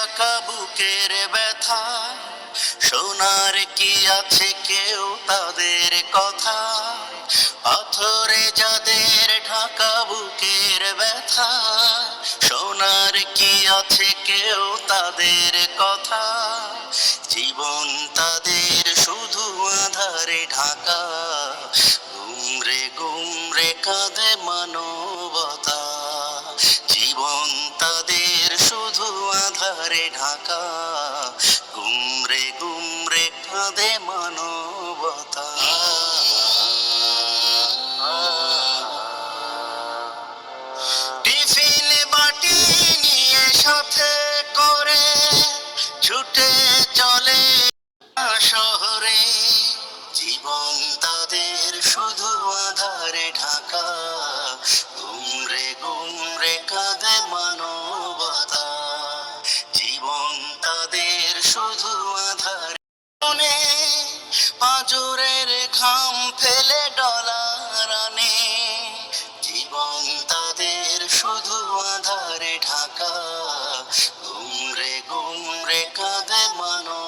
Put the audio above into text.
ঢাকা বুকের ব্যথা, শোনার কি আছে কেউ তাদের কথা? পাথরে যাদের ঢাকা বুকের ব্যথা, শোনার কি আছে কেউ তাদের কথা? জীবন তাদের শুধু আধারে ঢাকা, গুমরে গুমরে কাঁদে মানবতা। জীবন তাদের শুধু আধারে ঢাকা, গুমরে গুমরে কাঁদে মানবতা। টিফিন বাটি নিয়ে সাথে করে ছুটে চলে শহরে, জীবন তাদের শুধু আধারে ঢাকা, গুমরে গুমরে কাঁদে মানবতা। জীবন তাদের শুধু আধারে, মনে পাঁজরের ঘাম ফেলে ডলার আনে, জীবন তাদের শুধু আধারে ঢাকা, গুমরে গুমরে কাঁদে মানবতা।